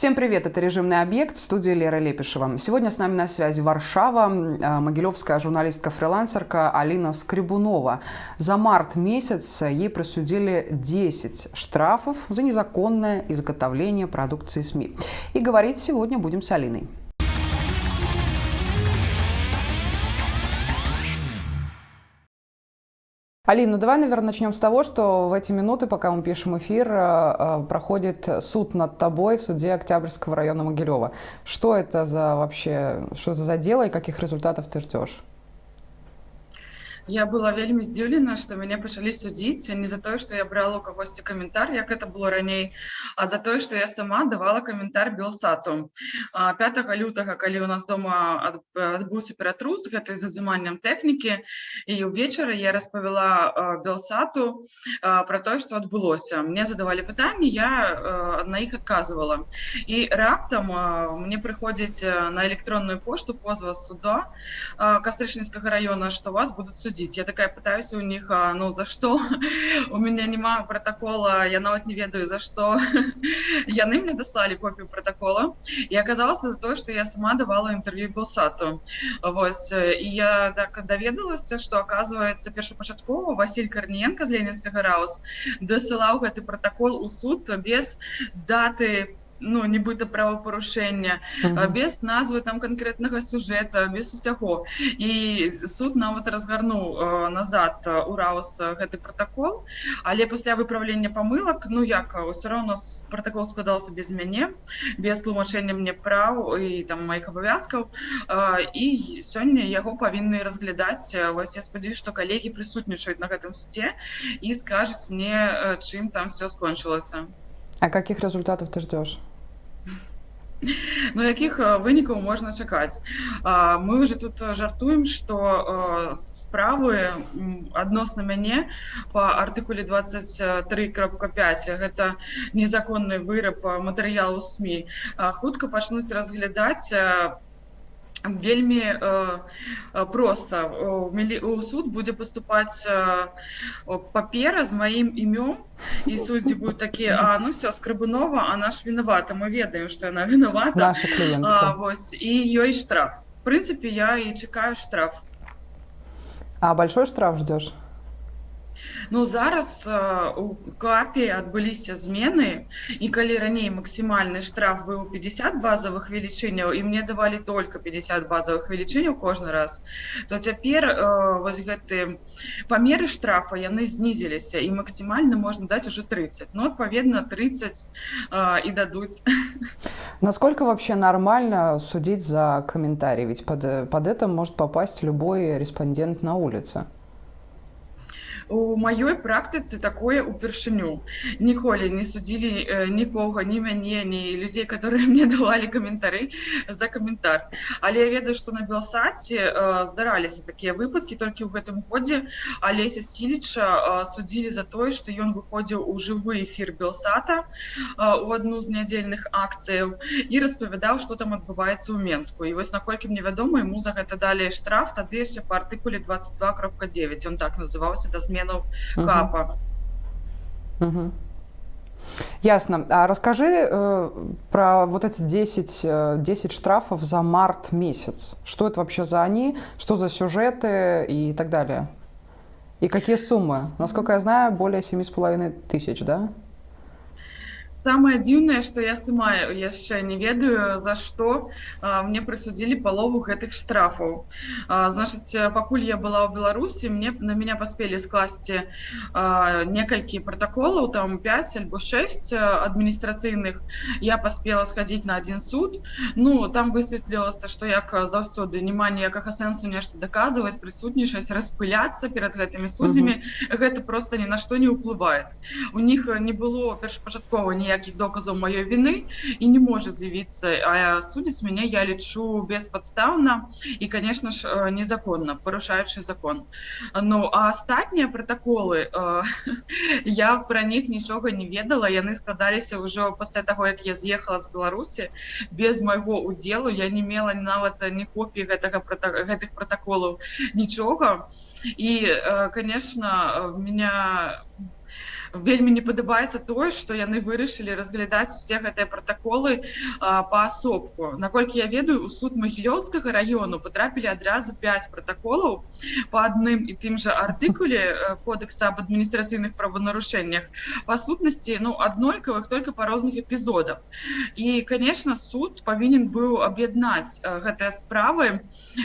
Всем привет, это «Режимный объект», в студии Лера Лепишева. Сегодня с нами на связи Варшава, могилевская журналистка-фрилансерка Алина Скребунова. За март месяц ей присудили 10 штрафов за незаконное изготовление продукции СМИ. И говорить сегодня будем с Алиной. Алина, ну давай, наверное, начнем с того, что в эти минуты, пока мы пишем эфир, проходит суд над тобой в суде Октябрьского района Могилева. Что это за дело и каких результатов ты ждешь? Я была вельмі здзіўлена, што мяне пачалі судзіць не за тое, што я брала ў кагосьці каментар, як это было раней, а за тое, што я сама давала каментар Белсату. 5 лютага, калі ў нас дома адбыўся ператрус, гэта з зазыманнем тэхнікі, і ўвечары я распавяла Белсату пра тое, што адбылося. Мне задавалі пытанні, я на іх адказвала. І раптам мне прыходзіць на электронную пошту позва з суда Кастрычніцкага района, што вас будуць судзіць. Я такая пытаюсь у них, ну за что? У меня нема протокола, я нават не ведаю за что. Яны мне даслалі копію протокола, і аказалася за то, што я сама давала інтэрв'ю Белсату. Вось, і я так даведалася, што аказваецца першапачаткова Васіль Карніенка з Ленінскага РАУС дасылаў гэты протокол у суд без даты, ну, нібыта правапарушэння, без назвы там канкрэтнага сюжэта, без усяго. І суд нават разгарнуў назад у РАУС гэты протакол, але пасля выпраўлення памылак, ну як, ўсё роўно протакол складаўся без мяне, без тлумачэння мне праў і там маіх абавязкаў, і сёння яго павінны разглядаць. Вось я спадзяюся, што калегі прысутнічаюць на гэтым судзе і скажуць мне, чым там все скончылася. А каких результатов ты ждешь? Ну, якіх вынікаў можна чакаць? Мы уже тут жартуем, што справы адносна мяне па артыкуле 23.5, гэта незаконны выраб матэрыялу СМІ, хутка пачнуць разглядаць вельмі проста. У суд будзе паступаць папера з маім імём, і суддзі будуць такія: ну все, Скребунова, она ж виновата, мы ведаем, што яна виновата. Наша клієнтка. Вось, і ёй штраф. В прынцыпе, я і чакаю штраф. А большой штраф ждешь? Ну, зараз у КАПе адбыліся змены, і калі раней максімальны штраф быў 50 базавых велічыняў, і мне давалі только 50 базавых велічыняў кожны раз, то цяпер вось гэты памеры штрафа, яны знізіліся, і максімальна можна даць уже 30. Ну, адпаведна, 30 і дадуць. Насколько вообще нормально судить за комментарий? Ведь под это может попасть любой респондент на улице. У маёй практыцы такое упершыню. Ніколі не судзілі нікога, ні мяне, ні людзей, которые мне давалі каментары за каментар. Але я ведаю, што на Белсаце здараліся такія выпадкі. Толькі ў гэтым годзе Алеся Сіліча судзілі за тое, што ён выходзіў у жывы эфір Белсата у адну з нядзельных акцыяў і распавядаў, што там адбываецца ў Менску. І вось, наколькі мне вядома, яму за гэта далі штраф, тады яшчэ па артыкуле 22.9, он так называўся, да змены КАПа. Ясно. А расскажи про вот эти 10 штрафов за март месяц. Что это вообще за они, что за сюжеты и так далее? И какие суммы? Насколько я знаю, более 7,5 тысяч, да? Самае дзіўнае, што я сама яшчэ не ведаю, за што мне прысудзілі палову гэтых штрафаў. Значыць, пакуль я была ў Беларусі, на меня паспелі скласці некалькі пратаколаў, там 5 альбо 6 адміністрацыйных. Я паспела схадзіць на адзін суд. Ну, там высветлілася, што, як заўсёды, няма ніякага сэнсу нешта даказваць, прысутнічаць, распыляцца перад гэтымі суддзямі. Гэта проста ні на што не ўплывае. У них не было першапачаткова ніякіх доказаў маёй вины і не можа з'явіцца, а судзіць мяне, я лічу, беспадстаўна і, конечно ж, незаконна, парушаючы закон. Ну, а астатнія пратаколы, я пра них нічога не ведала, яны складаліся ўжо пасля таго, як я з'ехала з Беларусі, без майго удзелу, я не мела нават ні копіі гэтых пратаколаў, нічога. І, конечно, меня вельмі не падабаецца тое, што яны вырашылі разглядаць усе гэтыя пратаколы паасобку. Наколькі я ведаю, у суд Магілёўскага раёну патрапілі адразу 5 пратаколаў па адным і тым жа артыкуле Кодекса об адміністрацыйных правонарушэннях. Па сутнасці, аднолькавых, толькі па розных эпізодах. І, конечно, суд павінен быў аб'яднаць гэтыя справы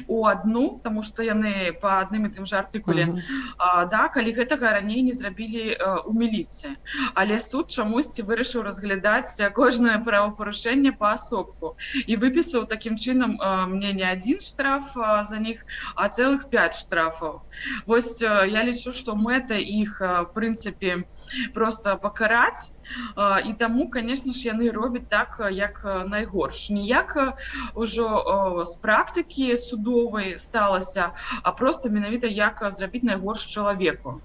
у адну, таму што яны па адным і тым жа артыкуле, калі гэтага раней не зрабілі у міліцыі. Але суд чамусьці вырашыў разглядаць кожнае правапарушэнне паасобку і выпісаў такім чынам мне не адзін штраф за них, а цэлых 5 штрафаў. Вось я лічу, што мэта іх, в прынцыпе, просто пакараць, і таму, конечно ж, яны робяць так, як найгорш. Ніяк ужо з практыкі судовай сталася, а просто менавіта як зрабіць найгорш чалавеку.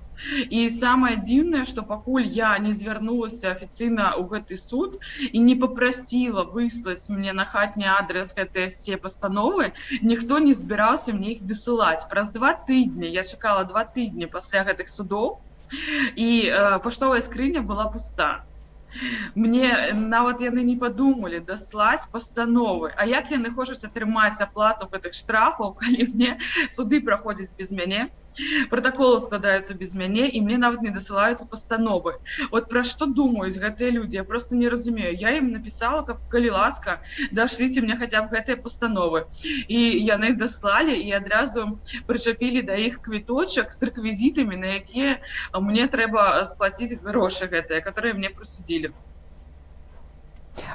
І самае дзіўнае, што пакуль я не звярнулася афіцыйна ў гэты суд і не папрасіла выслаць мне на хатні адрес гэтыя все пастановы, ніхто не збіраўся мне іх дасылаць. Праз 2 тыдні, я чакала 2 тыдні пасля гэтых судоў, і паштовая скрыня была пуста. Мне нават яны не падумалі даслаць пастановы. А як яны хочуць атрымаць аплату гэтых штрафаў, калі мне суды праходзяць без мяне, пратаколы складаюцца без мяне, і мне нават не дасылаюцца пастановы. От пра што думаюць гэтыя людзі, я просто не разумею. Я ім напісала, калі ласка, дашліце мне хаця б гэтыя пастановы. І яны даслалі і адразу прычапілі да іх квіточак з рэквізітамі, на якія мне трэба сплаціць грошы гэтыя, которые мне прысудзілі.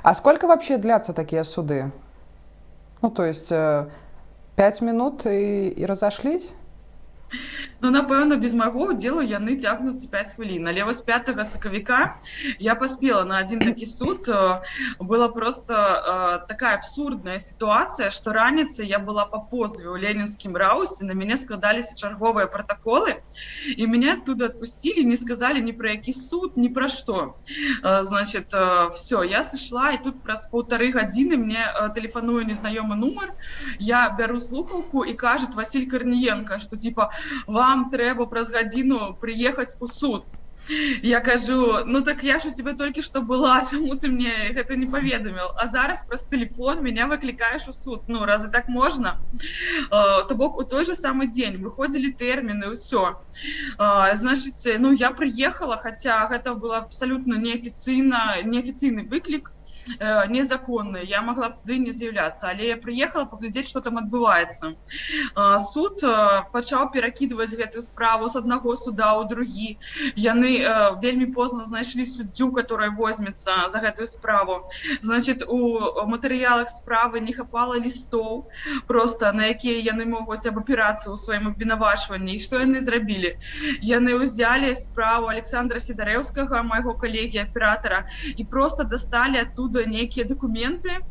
А сколько вообще длятся такие суды? То есть 5 минут и разошлись? Напэўна, без майго ўдзелу яны цягнуцца 5 хвілін. Але вось 5 сакавіка я паспела на адзін такі суд. Была просто такая абсурдная сітуацыя, што раніцай я была па позве ў ленінскім раусе, на мяне складаліся чарговыя пратаколы, і мяне оттуда адпусцілі, не сказалі ні пра які суд, ні пра што. Значит, все, я сышла, і тут праз 1,5 гадзіны мне тэлефануе незнаёмы нумар, я бяру слухаўку і кажуць Васіль Карніенка, што типа вам трэба праз гадзіну прыехаць у суд. Я кажу, так я ж у тебя толькі што была, чаму ты мне гэта не паведаміў? А зараз праз тэлефон меня выклікаеш у суд. Разве так можна? То бок у той же самы дзень выходзілі тэрміны, ўсё. Значыць, я прыехала, хаця гэта было абсалютна неафіцыйны выклік, незаконны, я могла б туды не з'яўляцца, але я прыехала паглядзець, што там адбываецца. Суд пачаў перакідваць гэтую справу з аднаго суда ў другі. Яны вельмі позна знайшлі суддзю, которая возьмецца за гэтую справу. Значит, у матэрыялах справы не хапала лістоў, просто на якія яны могуць абапірацца ў сваім абвінавачванні. І што яны зрабілі? Яны ўзялі справу Александра Сідарэўскага, майго калегі-аператара, і просто дасталі адтуда нейкія дакументы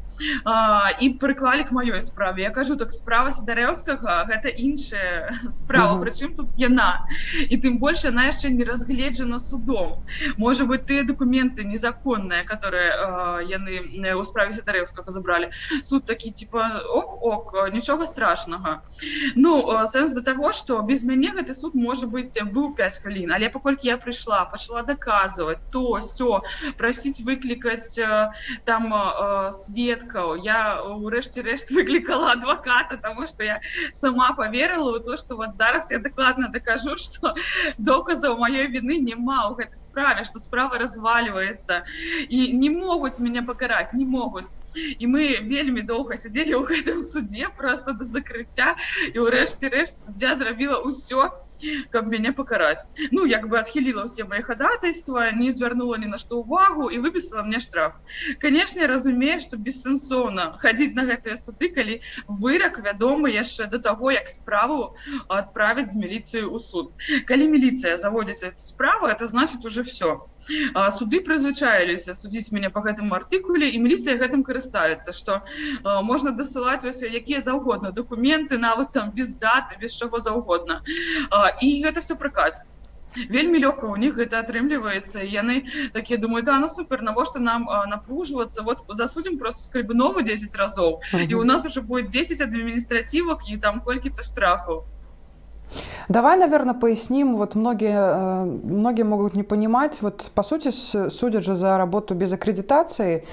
і прыклалі к маёй справе. Я кажу, так справа Сідарэўскага гэта іншая справа, прычым тут яна. І тым больш яна яшчэ не разгледжана судом. Можа быць, тыя дакументы незаконныя, которые яны ў справе Сідарэўскага забралі. Суд такі, типа, ок, нічога страшнага. Сэнс да таго, што без мяне гэты суд, можа быць, быў 5 хвілін, але паколькі я прыйшла, пачала даказваць то, сё, прасіць выклікаць там сведкаў. Я ўрэшце рэшт выклікала адваката, таму што я сама поверила ў то, што вот зараз я дакладна дакажу, што доказаў маёй вины няма ў гэтай справе, што справа разваливаецца. І не могуць мяне пакараць, не могуць. І мы вельмі доўга сядзелі ў гэтым судзе просто до закрыцця, і ўрэшце рэшт суддзя зрабіла ўсё, каб мяне пакараць. Як бы адхіліла ўсе мае хадайствы, не звярнула ні на што ўвагу і выпісала мне штраф. Канешне, разумею, што бессэнсоўна хадзіць на гэтыя суды, калі вырак вядомы яшчэ да таго, як справу адправіць з міліцыяй у суд. Калі міліцыя заводзіць эту справу, это значит уже все. Суды прызвычаіліся судзіць мяне па гэтым артыкуле, і міліцыя гэтым карыстаецца, што можна дасылаць якія заўгодна дакументы, нават там без даты, без чаго заўгодна. І гэта все пракаціць. Вельмі лёгка ў них гэта атрымліваецца, і яны такія думаюць, супер, навошта нам напружвацца, вот засудзім просто Скрыбунову 10 разоў, і у нас уже будет 10 адміністративок і там колькі-то штрафаў. Давай, наверное, поясним. Вот многие могут не понимать. Вот, по сути, судят же за работу без аккредитации.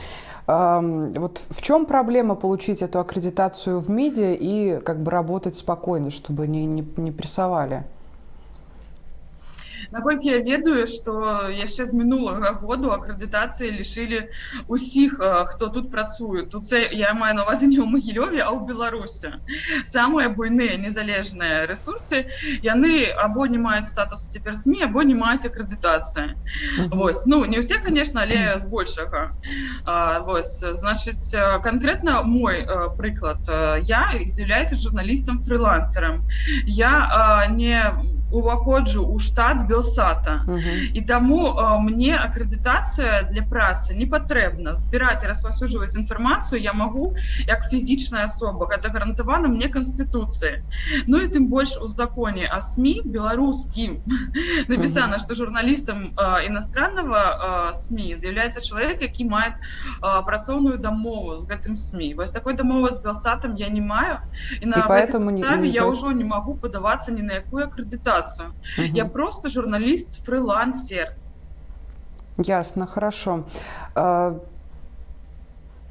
Вот в чем проблема получить эту аккредитацию в МИДе и как бы работать спокойно, чтобы не прессовали? Наколькі я ведаю, што яшчэ з мінулага году акрэдытацыі лішылі ўсіх, хто тут працуе. Тут я маю на ўвазе не ў Магілёве, а ў Беларусі. Самыя буйныя незалежныя рэсурсы, яны або не маюць статусу цяпер СМІ, або не маюць акрэдытацыі. Вось. Ну, не ўсе, конечно, але збольшага. Вось. Значыць, канкрэтна мой прыклад. Я з'яўляюся журналістам-фрылансерам. Я не уваходжу ў штат Белсата. І таму мне акрэдытацыя для працы не патрэбна. Збіраць і распаўсюджваць інфармацыю я магу як фізічная асоба. Гэта гарантавана мне Канстытуцыяй. Ну і тым больш у законе о СМІ беларускім напісана, што журналістам іностраннага СМІ з'яўляецца чалавек, які мае працоўную дамову з гэтым СМІ. Вось такой дамовы з Белсатам я не маю. І на гэтай падставе я ўжо не магу падавацца ні на якую акрэдытацыю. Я просто журналист-фрилансер. Ясно, хорошо. Ну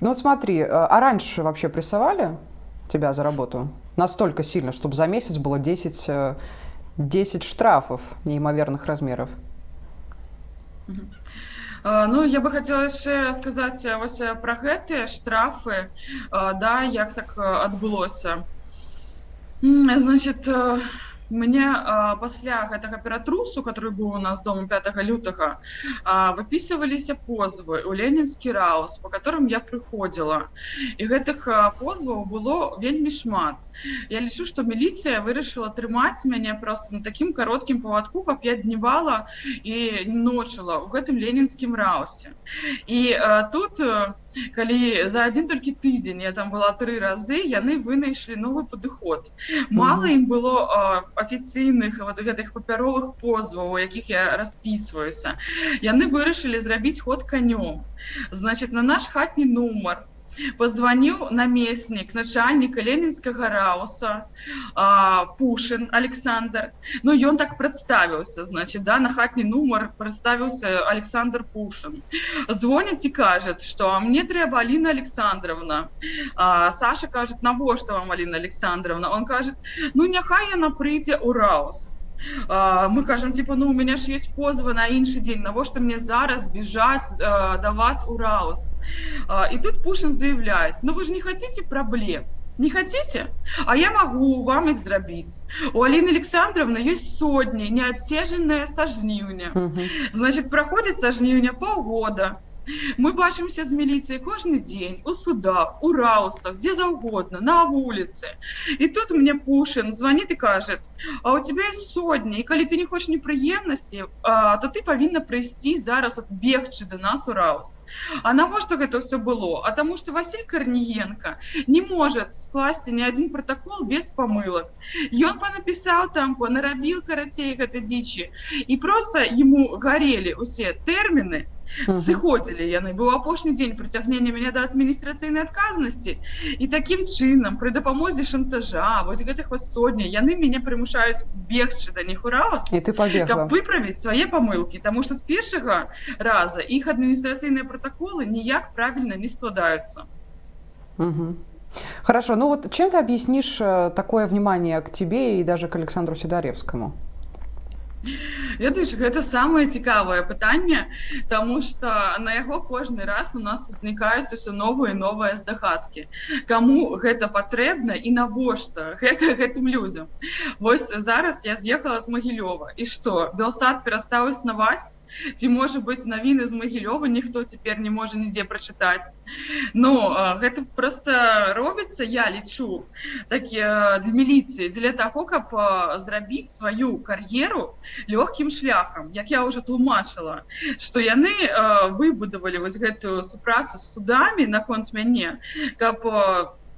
вот смотри, а раньше вообще прессовали тебя за работу? Настолько сильно, чтобы за месяц было 10 штрафов неимоверных размеров? Ну, я бы хотела яшчэ сказаць вось пра гэтыя штрафы, да, як так адбылося. Значит, мне пасля гэтага ператрусу, который быў у нас дома 5 лютага, выпісываліся позвы ў ленінскі раус, по которым я прыходзіла. І гэтых позваў было вельмі шмат. Я лічу, што міліцыя вырашыла трымаць мяне проста на такім кароткім павадку, каб я дневала і ночыла ў гэтым ленінскім раусе. І тут, калі за адзін толькі тыдзень я там была 3 разы, яны вынайшлі новы падыход. Мала ім было афіцыйных вот гэтых папяровых позваў, у якіх я распісваюся. Яны вырашылі зрабіць ход канём. Значит, на наш хатні нумар позвонил наместник начальника ленинского рауса Пушин Александр. Ну, и он так представился, значит, да, на хатний номер представился Александр Пушин. Звонит и кажет, что мне треба Алина Александровна. Саша кажет, навошта вам Алина Александровна? Он кажет, ну, няхай яна прыйдзе ў раус. Мы кажем, типа, ну, у меня ж есть позвы на інший день, навошта мне зараз бежать до вас у раус? И тут Пушин заявляет, ну, вы же не хотите проблем? Не хотите? А я могу вам их зрабіць. У Алины Александровны есть сотни, неотсеженные со жніўня. Значит, проходит со жніўня полгода. Мы бачимся з міліцыяй кожны дзень, у судах, у раусах, где заўгодна, на вуліцы. И тут мне Пушин звонит и кажет, а у тебя есть сотни, и калі ты не хочешь непрыемнасці, то ты павінна прыйсці зараз от бегчы до нас у раус. А навошта гэта все было? А тому что Василь Корниенко не может скласці ни один протокол без помылок. И он понаписал там, понарабіл карацей гэтай дзічы. И просто ему горели усе тэрміны, сыходзілі яны. Быў апошні дзень прыцягнення мяне да адміністрацыйнай адказнасці. І такім чынам, пры дапамозе шантажа, вось гэтых вось сотні, яны мяне прымушаюць бегчы да них у раус, каб выправіць свае памылкі. Таму што з першага раза іх адміністрацыйныя протоколы ніяк правільна не складаюцца. Хорошо, ну вот чем ты объяснишь такое внимание к тебе и даже к Александру Сидоревскому? Ведаеш, гэта самае цікавае пытанне, таму што на яго кожны раз у нас узнікаюць усё новыя і новыя здагадкі. Каму гэта патрэбна і навошта гэтым людзям? Вось зараз я з'ехала з Магілёва. І што, Белсат перастаў існаваць? Ці, можа быць, навіны з Магілёва ніхто цяпер не можа нідзе прачытаць. Ну, гэта проста робіцца, я лічу, так, для міліцыі, дзеля таго, каб зрабіць сваю кар'еру лёгкім шляхам. Як я ўжо тлумачыла, што яны выбудавалі вось гэтую супрацу з судамі наконт мяне, каб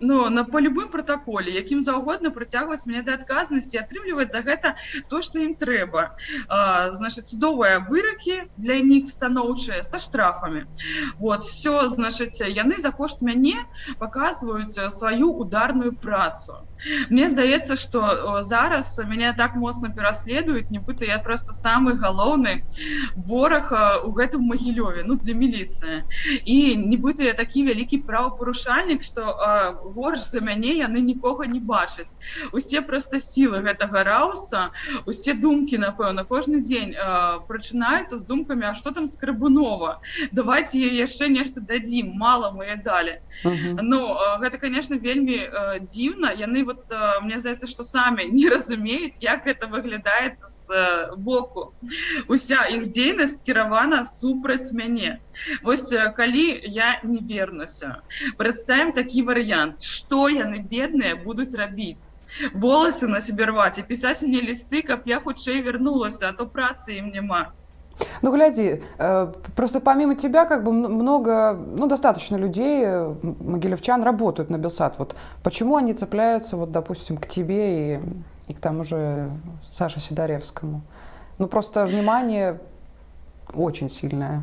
ну, по любым протаколе, якім заўгодна прыцягваць мяне да адказнасці, атрымліваць за гэта то, што ім трэба. Значыць, судовыя выракі для них станоўчыя са штрафамі. Вот, все, значыць, яны за кошт мяне паказваюць сваю ударную працу. Мне здаецца, што зараз мяне так моцна пераследуюць, нібыта я проста самы галоўны вораг у гэтым Магілёве, ну, для міліцыі. І нібыта я такі вялікі правапарушальнік, што горш за мяне яны нікога не бачаць. Усе проста сілы гэтага рауса, усе думкі, напэўна, кожны дзень прачынаюцца з думкамі, а што там Скрыбунова? Давайце яшчэ нешта дадзім, мала мы яе далі. Ну, гэта, конечно, вельмі дзіўна. Яны, вот, мне здаецца, што самі не разумеюць, як гэта выглядае з боку. Уся іх дзейнасць скіравана супраць мяне. Вось, калі я не вернуся, прадставім такі варыянт, што яны, бедныя, будуць рабіць? Волосы на себе рваць і пісаць мне лісты, каб я хутчэй вернулася, а то працы ім няма. Ну, гляди, просто помимо тебя как бы много, ну, достаточно людей, могилевчан, работают на Белсат. Вот почему они цепляются, вот, допустим, к тебе и к тому же Саше Сидоревскому? Ну, просто внимание очень сильное.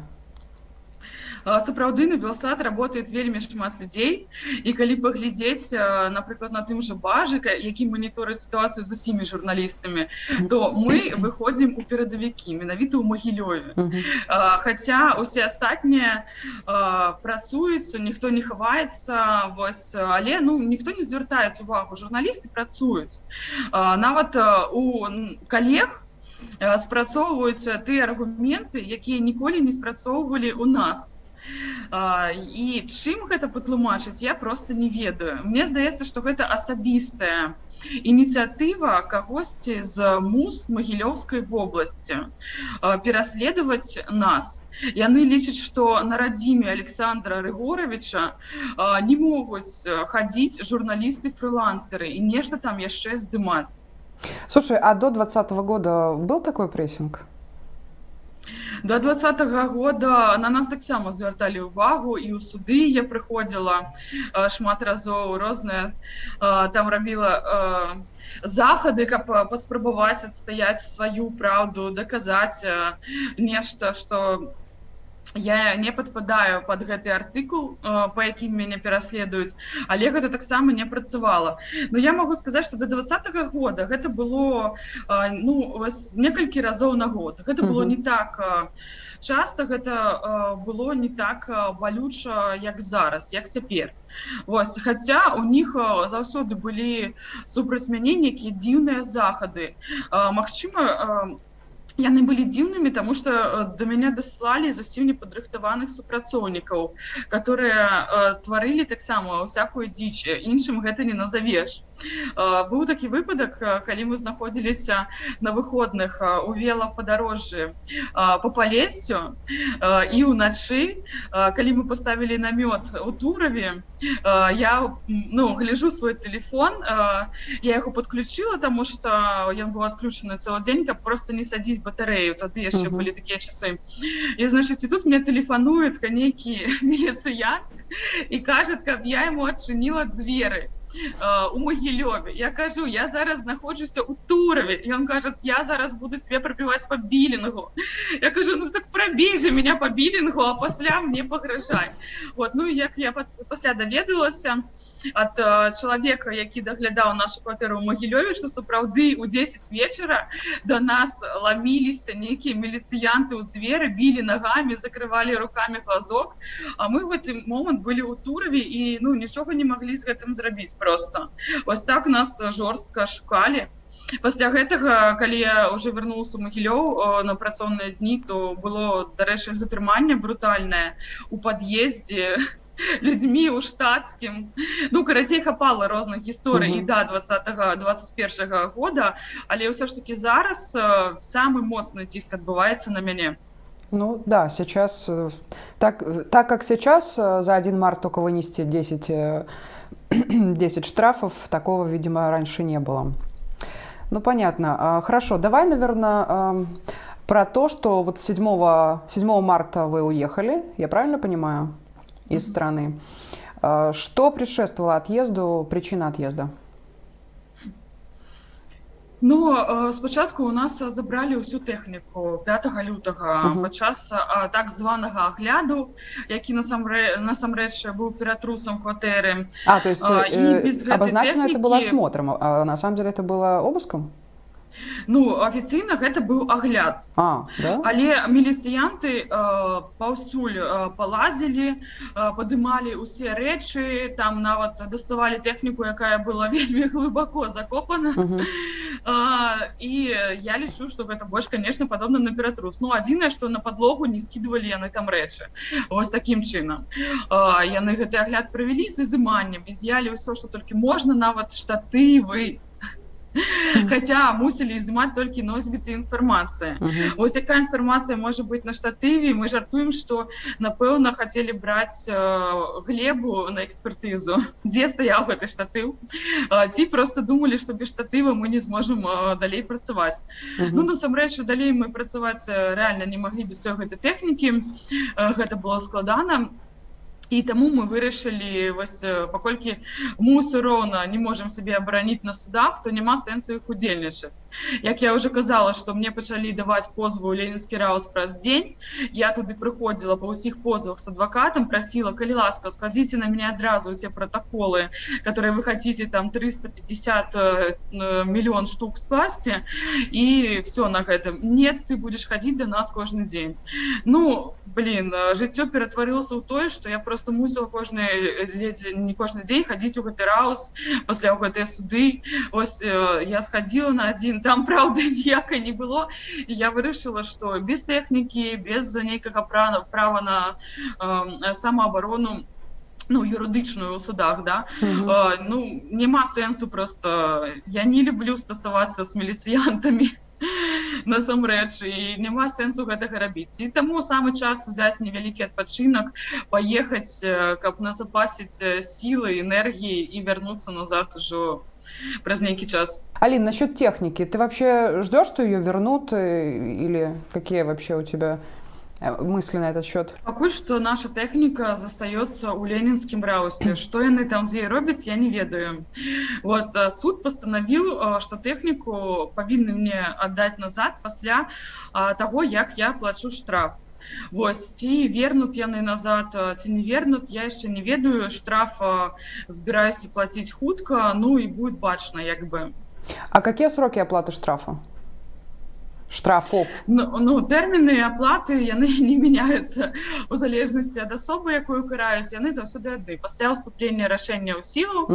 Сапраўды, на Белсат работает вельмі шмат людзей, і калі паглядзець, напрыклад, на тым жа Бажы, які маніторыць сітуацыю з усімі журналістамі, то мы выходзім у перадавікі, менавіта ў Магілёве. Хаця усе астатнія працуюць, ніхто не хаваецца, вось, але, ну, ніхто не звяртае увагу, журналісты працуюць. Нават у калег спрацоўваюцца тыя аргументы, якія ніколі не спрацоўвалі ў нас. І чым гэта патлумачыць, я проста не ведаю. Мне здаецца, што гэта асабістая ініцыятыва кагосьці з МУС Магілёўскай вобласці пераследаваць нас. Яны лічаць, што на радзіме Александра Рыгоровича не могуць хадзіць журналісты-фрылансеры і нешта там яшчэ здымаць. Слушай, а до 2020 года был такой прессинг? До 2020 года на нас таксама звярталі ўвагу, і ў суды я прыходзіла шмат разоў, розныя там рабіла захады, каб паспрабаваць адстаяць сваю праўду, даказаць нешта, што я не падпадаю пад гэты артыкул, па якім мяне пераследуюць, але гэта таксама не працавала. Но я магу сказаць, што до 2020 года гэта было, ну, некалькі разоў на год. Гэта было не так часта, гэта было не так балюча, як зараз, як цяпер. Вось, хаця у них заўсёды былі супраць мяне нейкія дзіўныя захады. Магчыма, яны былі дзіўнымі, таму што да мяне даслалі зусім непадрыхтаваных супрацоўнікаў, которые тварылі таксама всякую дзіч, іншым гэта не назавеш. Быў такі выпадак, калі мы знаходзіліся на выходных у велападарожжы по Палесцю, і ўначы, калі мы паставілі намёт у Тураве, я, ну, гляжу свой телефон, я яго подключила, таму што ён быў адключаны цэлы дзень, каб просто не садзіць батарею, тады яшчэ былі такія часы. І, значыць, і тут мне тэлефануе нейкі міліцыянт і кажа, каб я яму адчыніла дзверы у Магілёве. Я кажу, я зараз знаходжуся ў Тураве. І ён кажа, я зараз буду себе прабіваць па білінгу. Я кажу, ну так прабей же меня па білінгу, а пасля мне пагражай. Вот, ну, як я пасля даведалася ад чалавека, які даглядаў нашу кватэру ў Магілёве, што сапраўды ў 10 вечара да нас ламіліся нейкія міліцыянты ў дзверы, білі нагамі, закрывалі рукамі глазок, а мы в гэты момант былі ў Тураве і, ну, нічога не маглі з гэтым зрабіць просто. Вось так нас жорстка шукалі. Пасля гэтага, калі я ўжо вярнулася ў Магілёў на працоўныя дні, то было, дарэчы, затрыманне брутальнае у пад'ездзе людзьмі ў штатскім. Ну, карацей, хапала розных гісторый і да 2021 года, але ўсё ж таки зараз самы моцны ціск адбываецца на мяне. Ну да, сейчас, так как сейчас за 1 март только вынести 10 штрафов, такого, видимо, раньше не было. Ну, понятно. Хорошо, давай, наверное, про то, что вот 7 марта вы уехали, я правильно понимаю, из страны. Что предшествовало отъезду, причина отъезда? Ну, спачатку у нас забралі ўсю тэхніку 5 лютага Мгм. падчас так званага агляду, які насамрэч быў ператрусам кватэры. То есть І без гэтай обозначено это было тэхнікі, осмотром, а на самом деле это было обыском? ну, афіцыйна гэта быў агляд. Да? Але міліцыянты паўсюль палазілі, падымалі ўсе рэчы, там нават даставалі тэхніку, якая была вельмі глыбако закопана. Мгм. І я лічу, што гэта больш, канешне, падобна на ператрус. Ну, адзінае, што на падлогу не скідвалі яны там рэчы. Вось такім чынам. Яны гэты агляд правялі з ізыманнем, із'ялі ўсё, што толькі можна, нават штатывы. Хаця мусілі ізымаць толькі носьбіты інфармацыі. Мгм. Вось якая інфармацыя можа быць на штатыве, мы жартуем, што, напэўна, хацелі браць глебу на экспертызу, дзе стаяў гэты штатыў, ці проста думалі, што без штатыва мы не зможам далей працаваць. Мгм. Ну, насамрэч, далей мы працаваць рэальна не маглі без усёй гэтай тэхнікі, гэта было складана. І таму мы вырашылі, вось, паколькі мы ўсё роўна не можам сябе абараніць на судах, то няма сэнсу іх удзельнічаць. Як я ўжо казала, што мне пачалі даваць позвы ў Ленінскі раус праз дзень, я туды прыходзіла па ўсіх позвах з адвакатам, прасіла, калі ласка, складзіце на мяне адразу ўсе пратаколы, которые вы хаціце там 350 мільён штук скласці, і всё на гэтым. Нет, ты будзеш хадзіць да нас кожны дзень. Ну, жыццё ператварылася ў тое, што я просто мусіла не кожны дзень хадзіць у гэты раус, пасля ў гэтыя суды. Ось я схадзіла на адзін, там праўды ніякай не было, і я вырашыла, што без тэхнікі, без нейкага права на самаабарону, ну, юрыдычную ў судах, да, ну, няма сэнсу просто. Я не люблю стасавацца з міліцыянтамі. Насамрэч, і няма сэнсу гэтага рабіць. І таму самы час узяць невялікі адпачынак, паехаць, каб назапасіць сілы, энергіі і вярнуцца назад ужо праз нейкі час. Алин, насчет техники. Ты вообще ждешь, что ее вернут? Или какие вообще у тебя мысли на этот счет? Пакуль што наша тэхніка застаецца ў Ленінскім раусе. Што яны там з ёй робяць, я не ведаю. Вот, суд пастанавіў, што тэхніку павінны мне аддаць назад пасля таго, як я плачу штраф. Вось, ці вернут яны назад, ці не вернут, я яшчэ не ведаю. Штраф збіраюся плаціць хутка, ну і будет бачна, як бы. А какие сроки оплаты штрафа? Штрафов? Ну, тэрміны аплаты, яны не мяняюцца у залежнасці ад асобы, якую караюць, яны заўсёды адны. Пасля ўступлення рашэння ў сілу,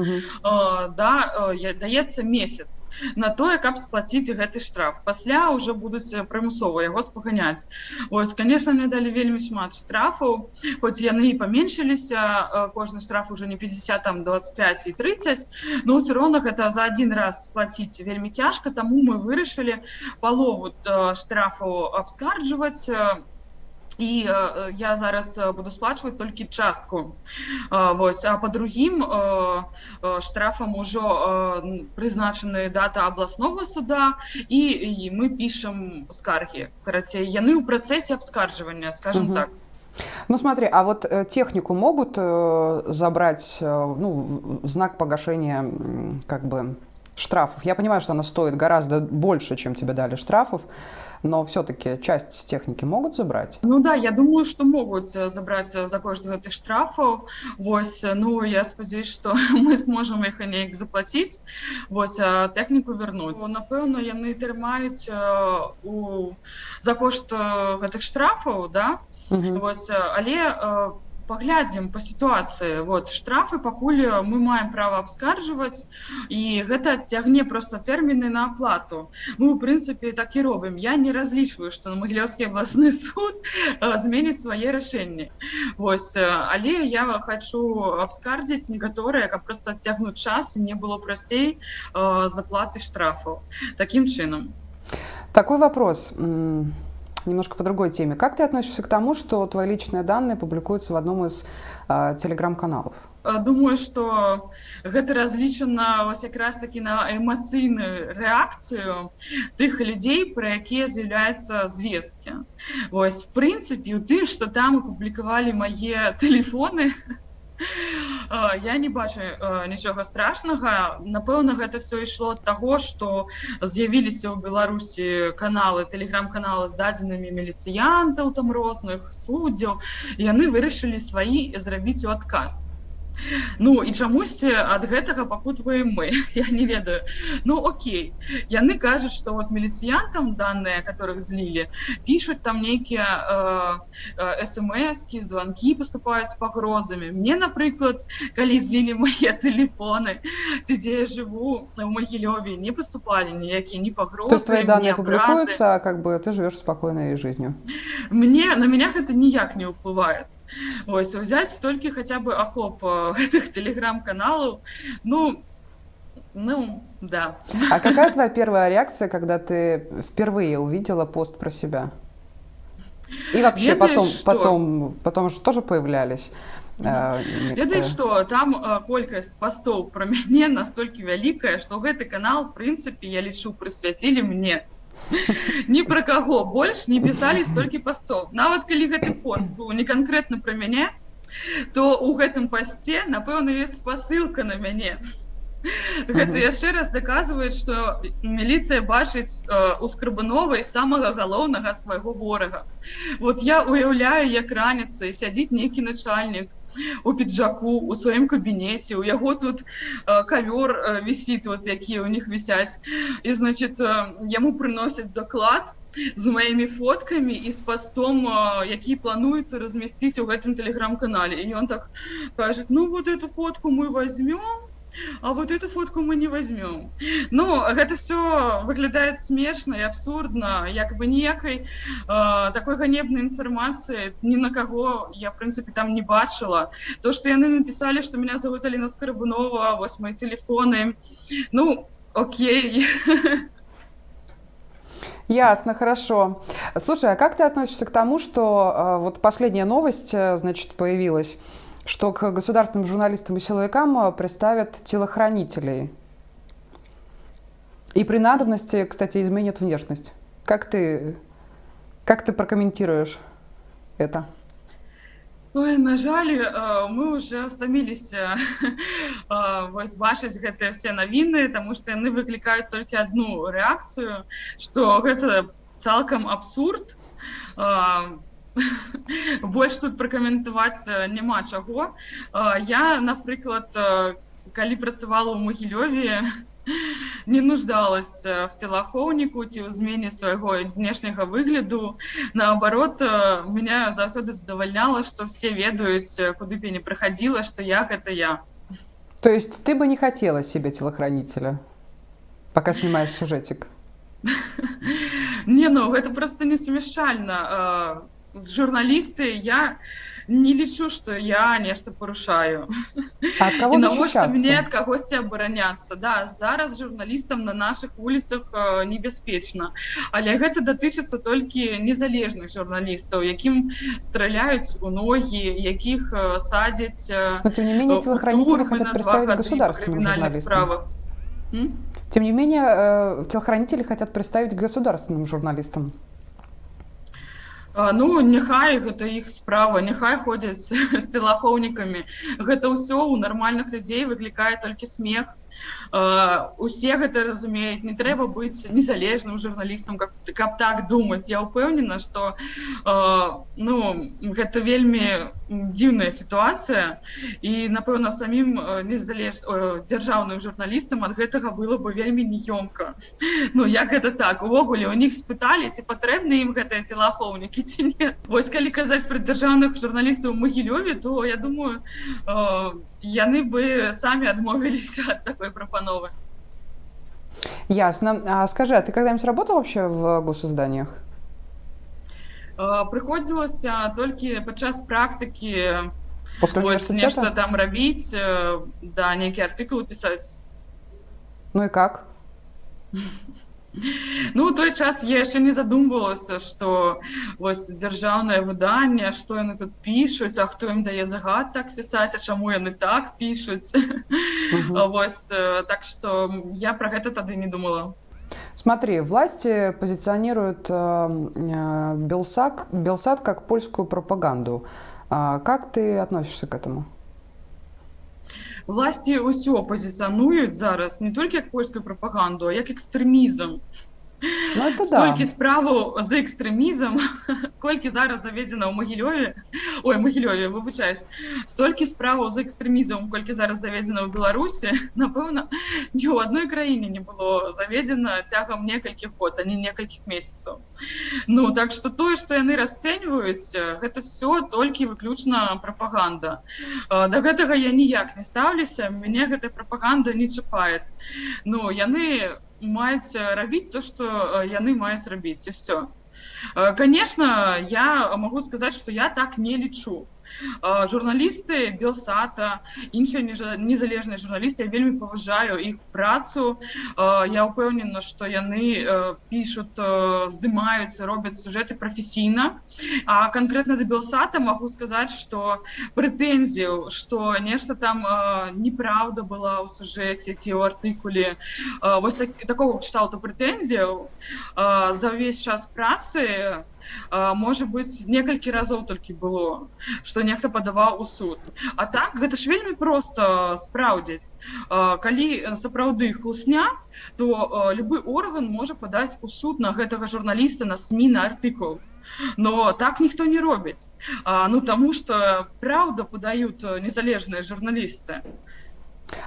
даецца месяц на тое, каб сплаціць гэты штраф. Пасля ўжо будуць прымусова яго спаганяць. Вось, канешне, мне далі вельмі шмат штрафаў, хоць яны і паменшыліся, кожны штраф уже не 50, там 25 і 30, но ўсё роўна гэта за адзін раз сплаціць вельмі цяжка, таму мы вырашылі палову штрафу абскарджваць, і я зараз буду сплачваць толькі частку. Вось, а па другім штрафам ужо прызначаны дата абласнога суда, і мы пішам скаргі. Карацей, яны ў працэсе абскарджвання, скажем так. Ну смотри, а вот технику могут забрать, ну, в знак погашения, как бы, штрафов? Я понимаю, что она стоит гораздо больше, чем тебе дали штрафов, но все-таки часть техники могут забрать? Ну да, я думаю, что могут забрать за кошт гэтых штрафаў. Вось, ну, я спадзяюсь, што мы сможам іх неяк заплаціць, вось, а тэхніку вернуць. Напэўна, яны трымаюць за кошт гэтых штрафаў, да? Вось, але паглядзім па сітуацыі. Вот, штрафы пакуль мы маем права абскарджваць, і гэта цягне проста тэрміны на аплату. Мы, ў прынцыпе, так і робім. Я не разлічваю, што Магілёўскі абласны суд зменіць свае рашэнні. Вось, але я хачу абскардзіць некаторыя, каб проста адцягнуць час, і не было прасцей заплаты штрафаў. Такім чынам. Такой вопрос. Немножко по другой теме. Как ты относишься к тому, что твои личные данные публикуются в одном из телеграм-каналов? Думаю, што гэта разлічана вось якраз такі на эмацыйную рэакцыю тых людзей, пра якія з'яўляюцца звесткі. Вось, в прынцыпе, у тым, што там апублікавалі мае тэлефоны, Я не бачу нічога страшнага. Напэўна, гэта ўсё ішло ад таго, што з'явіліся ў Беларусі каналы, тэлеграм-каналы з дадзенымі міліцыянтаў, там розных суддзяў. Яны вырашылі сваі зрабіць у адказ. Ну і чамусьці ад гэтага пакутваем мы. Я не ведаю. Ну окей. Яны кажуць, што вот міліцыянтам даныя, которых злілі, пішуць там нейкія смс-кі, званкі паступаюць з пагрозамі. Мне, напрыклад, калі злілі мае тэлефоны, ці дзе я жыву ў Магілёве, не паступалі ніякія ні пагрозы, То есть твои данные ні абразы. публикуются, а как бы ты живешь спокойной жизнью? На меня гэта ніяк не ўплывае. Вось, взять толькі хаця бы ахоп гэтых тэлеграм-каналаў, ну, да. А какая твоя первая реакция, когда ты впервые увидела пост про себя? И вообще потом же тоже появлялись некоторые. Ведаеш што, там колькасць пастоў пра мяне настолькі вялікая, што гэты канал, в прынцыпе, я лічу, прысвяцілі мне. Ні пра каго больш не пісалі столькі пастоў. Нават калі гэты пост быў не канкрэтна пра мяне, то ў гэтым пасце, напэўна, ёсць спасылка на мяне. Гэта яшчэ раз даказвае, што міліцыя бачыць у Скрыбуновай самага галоўнага свайго ворага. Вот я уяўляю, як раніцай сядзіць нейкі начальнік у піджаку, у сваім кабінеце, у яго тут кавёр вісіць, вот якія ў них вісяць. І, значит, яму прыносяць даклад з маімі фоткамі і з пастом, які плануецца размясціць у гэтым тэлеграм-канале. І ён так кажа: ну вот эту фотку мы возьмем, а вот эту фотку мы не возьмем. Ну, гэта все выглядает смешна і абсурдна, як бы ніякай такой ганебнай інфармацыі ні на каго я, в прынцыпе, там не бачыла. То, што яны напісалі, што меня зовут Алина Скрыбунова, вось мои телефоны, ну, окей. Ясно, хорошо. Слушай, а как ты относишься к тому, что вот последняя новость, значит, появилась, что к государственным журналистам и силовикам приставят телохранителей? И при надобности, кстати, изменят внешность. Как ты прокомментируешь это? Ой, на жаль, мы уже стаміліся бачыць гэтыя все навіны, таму што яны выклікаюць толькі одну рэакцыю, што гэта цалкам абсурд. Больш тут пракаментаваць няма чаго. Я, напрыклад, калі працавала ў Магілёве, не нуждалась в телахоўніку ці ў змене свайго знешняга выгляду. Наоборот, меня заўсёды задавальняла, што все ведаюць, куды б я не прыходила, што я — гэта я. То есть ты бы не хотела себе телохранителя, пока снимаешь сюжетик? Не, ну гэта просто несумяшальна. Журналісты, я не лічу, што я нешта парушаю. А ад каго защищацца? Мне ад кагосьці абараняцца. Да, зараз журналістам на нашых вуліцах небяспечна. Але гэта датычыцца толькі незалежных журналістаў, якім страляюць у ногі, якіх садзяць Но, тем не менее, телохранители хотят представить государственным журналистам. Тем не менее, телохранители хотят представить государственным журналистам. Ну, няхай гэта іх справа, няхай ходзяць з телахоўнікамі. Гэта ўсё ў нармальных людзей выклікае толькі смех. Усе гэта разумеюць, не трэба быць незалежным журналістам, каб так думаць. Я ўпэўнена, што гэта вельмі дзіўная сітуацыя, і, напэўна, самім дзяржаўным журналістам ад гэтага было бы вельмі няёмка. Ну, як гэта так? Увогуле, у них спыталі, ці патрэбны ім гэтыя телахоўнікі, ці не. Вось калі казаць пра дзяржаўных журналістаў у Магілёве, то, я думаю, яны бы самі адмовіліся ад такой прапановы. Ясно. А скажи, а ты когда-нибудь работал вообще в госизданиях? Прыходзілася толькі падчас практыкі нешта там рабіць, да, нейкія артыкулы пісаць. Ну і как? Ну, у той час я яшчэ не задумвалася, што вось дзяржаўнае выданне, што яны тут пішуць, а хто ім дае загад так пісаць, а чаму яны так пішуць. Вось, так што я пра гэта тады не думала. Смотри, власти позиционируют Белсат как польскую пропаганду. Как ты относишься к этому? Власці ўсё пазіцыянуюць зараз не толькі як польскую прапаганду, а як экстрэмізм. Ну, это да. Столькі справаў за экстрэмізм, колькі зараз заведзена ў Магілёве, Магілёве, выбачаюсь, столькі справаў за экстрэмізм, колькі зараз заведзена ў Беларусі, напэўна, ні ў адной краіне не было заведзена цягам некалькіх год, а не некалькіх месяцаў. Ну, так што тое, што яны расцэньваюць, гэта ўсё толькі выключна прапаганда. Да гэтага я ніяк не стаўлюся, мяне гэтая прапаганда не чапае. Ну, яны маюць рабіць то, што яны маюць рабіць, і ўсё. Конечно, я могу сказаць, што я так не лічу. Журналісты Белсата, іншыя незалежныя журналісты, я вельмі паважаю іх працу. Я ўпэўнена, што яны пішуць, здымаюць, робяць сюжэты прафесійна. А канкрэтна да Белсата магу сказаць, што прэтэнзіяў, што нешта там неправда была ў сюжэце ці ў артыкуле, вось такого кшталту прэтэнзіяў за ўвесь час працы, можа быць, некалькі разоў толькі было, што нехта падаваў у суд. А так, гэта ж вельмі проста спраўдзіць. Калі сапраўды хлусня, то любы орган можа падаць у суд на гэтага журналіста, на СМІ, на артыкул. Но так ніхто не робіць. Ну, таму што праўда падаюць незалежныя журналісты.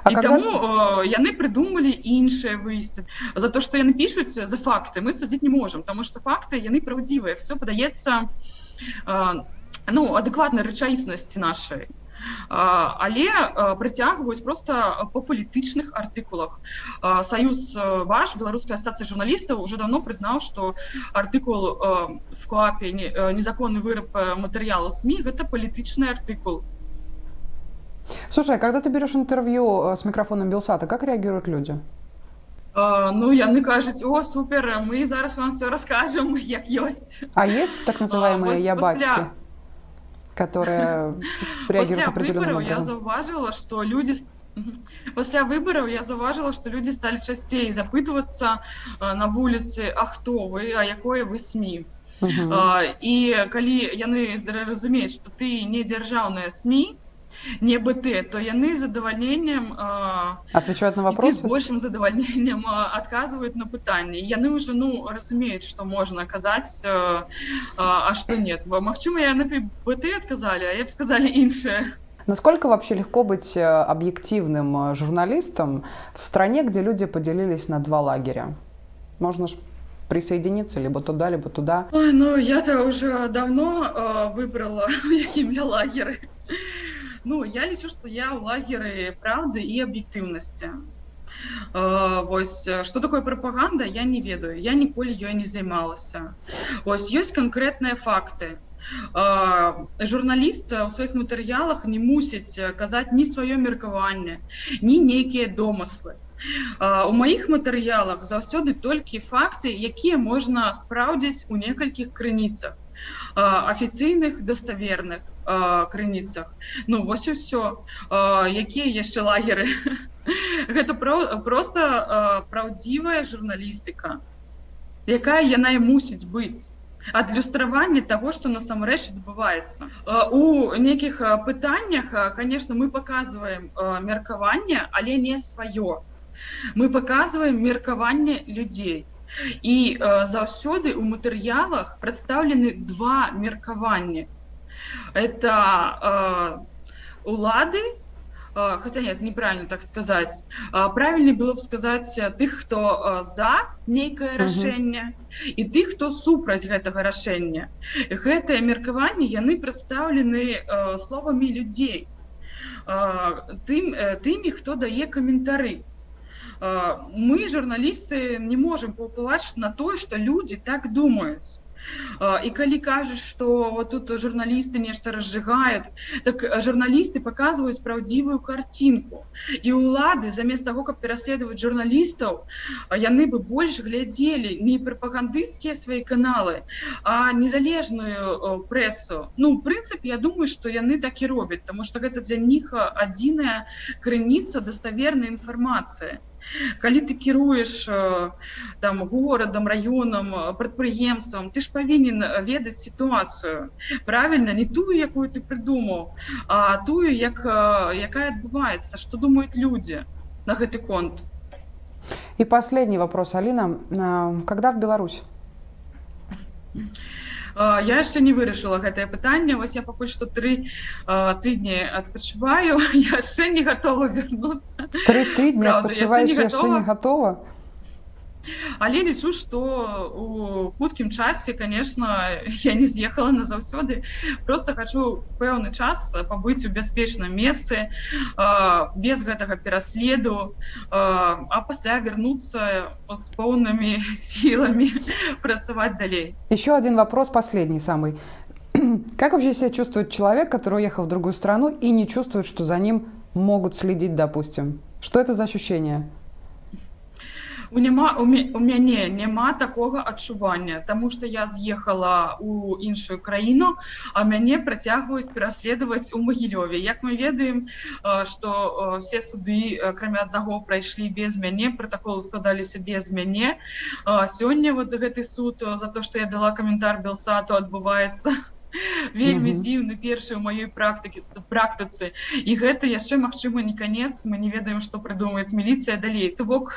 І таму яны прыдумалі іншае выйсце. За то, што яны пішуць за факты, мы судзіць не можам, таму што факты, яны праўдзівыя, все падаецца адэкватнай рэчаіснасці нашай. Але прыцягваюць проста па палітычных артыкулах. Саюз ваш, Беларуская асацыяцыя журналістаў, уже давно прызнаў, што артыкул в КоАПе «Незаконный выраб матэрыялаў СМИ» — гэта палітычны артыкул. Слушай, а когда ты берешь интервью с микрофоном Белсата, как реагируют люди? Ну, яны кажуць: о, супер, мы зараз вам все расскажем, як ёсць. А есть так называемые «я-батьки», которые реагируют определенным образом? Я заўважила, што людзі... Пасля выбараў я заўважила, што людзі сталі часцей запытвацца на вуліцы: а хто вы, а якое вы СМІ? І калі яны разумеюць, што ты не дзяржаўная СМІ, не БТ, то яны з задавальненнем отвечают на вопросы, з большим задавальненнем адказваюць на пытанні. Яны ўжо разумеюць, што можна казаць, а што нет. Магчыма, яны БТ адказалі, а я б сказалі іншае. Насколько вообще легко быть объективным журналистом в стране, где люди поделились на два лагеря? Можно ж присоединиться либо туда, либо туда. Ой, ну я-то уже давно выбрала, в якім я лагеры. Ну, я лічу, што я ў лагеры праўды і аб'ектыўнасці. Вось, што такое прапаганда, я не ведаю. Я ніколі ёй не займалася. Вось, ёсць канкрэтныя факты. Журналіст у сваіх матэрыялах не мусіць казаць ні сваё меркаванне, ні нейкія домыслы. У маіх матэрыялах заўсёды толькі факты, якія можна спраўдзіць у некалькіх крыніцах, афіцыйных, даставерных крыніцах. Ну, вось і ўсё. Якія яшчэ лагеры? Гэта проста праўдзівая журналістыка, якая яна і мусіць быць. Адлюстраванне таго, што насамрэч адбываецца. У нейкіх пытаннях, конечно, мы паказваем меркаванне, але не сваё. Мы паказваем меркаванне людзей. І заўсёды ў матэрыялах прадстаўлены два меркаванні. Это улады, хотя нет, неправильно так сказать. Правильнее было бы сказать тых, хто за нейкае рашэнне, і тых, хто супраць гэтага рашэння. Гэтыя меркаванні, яны прадстаўлены словамі людзей, тымі, хто дае каментары. Мы, журналісты, не можам паўплываць на тое, што людзі так думаюць. І калі кажуць, што вот тут журналісты нешта разжигают, так журналісты паказваюць праўдзівую карцінку. І ўлады, замест таго, каб пераследаваць журналістаў, яны бы больш глядзелі не прапагандысцкія свае каналы, а незалежную прэсу. Ну, ў прынцыпе, я думаю, што яны так і робяць, таму што гэта для них адзіная крыніца даставернай інфармацыі. Калі ты кіруеш там горадам, раёнам, прадпрыемствам, ты ж павінен ведаць сітуацыю. Правільна, не тую, якую ты прыдумаў, а тую, якая адбываецца, што думаюць людзі на гэты конт. И последний вопрос, Алина. Когда в Беларусь? Я яшчэ не вырашыла гэтае пытанне. Вось я пакуль што 3 тыдні адпачываю, яшчэ не гатова вярнуцца. 3 тыдня адпачываеш, яшчэ не гатова? Але лічу, што у хуткім часе, конечно, я не з'ехала назаўсёды. Просто хачу пэўны час пабыць у бяспечным месцы, без гэтага пераследу, а пасля вярнуцца з поўнымі сіламі працаваць далей. Еще один вопрос, последний самый. Как вообще себя чувствует человек, который уехал в другую страну и не чувствует, что за ним могут следить, допустим? Что это за ощущение? У мяне няма такога адчування, таму што я з'ехала ў іншую краіну, а мяне працягваюць пераследаваць у Магілёве. Як мы ведаем, што все суды, акрамя аднаго, прайшлі без мяне, пратаколы складаліся без мяне. Сёння вот гэты суд за то, што я дала каментар Белсату, адбываецца вельмі дзіўны, першы ў маёй практыцы. І гэта яшчэ, магчыма, не канец. Мы не ведаем, што прыдумае міліцыя далей. То бок,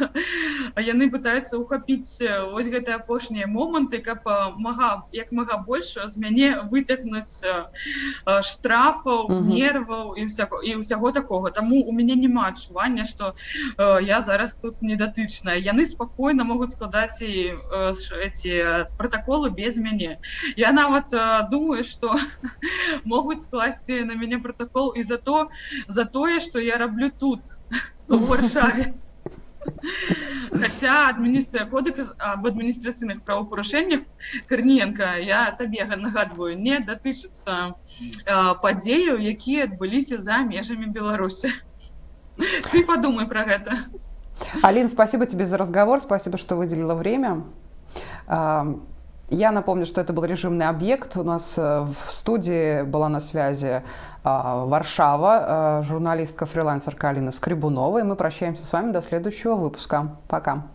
яны пытаюцца ухапіць вось гэтыя апошнія моманты, каб як мага больш з мяне выцягнуць штрафаў, нерваў і ўсяго такога. Таму у мяне няма адчування, што я зараз тут недатычная. Яны спакойна могуць складаць і пратаколы без мяне. Я нават думаю, что могуць скласці на мяне протокол і за тое, што я раблю тут, у Варшаве. Хаця кодекс об адміністрацыйных правапарушэннях Карніенка, я табе нагадваю, не датычыцца падзеяў, якія адбыліся за межамі Беларусі. Ты подумай про гэта. Алин, спасибо тебе за разговор, спасибо, что выделила время. Я напомню, что это был режимный объект. У нас в студии была на связи Варшава, журналистка-фрилансерка Алина Скребунова. И мы прощаемся с вами до следующего выпуска. Пока.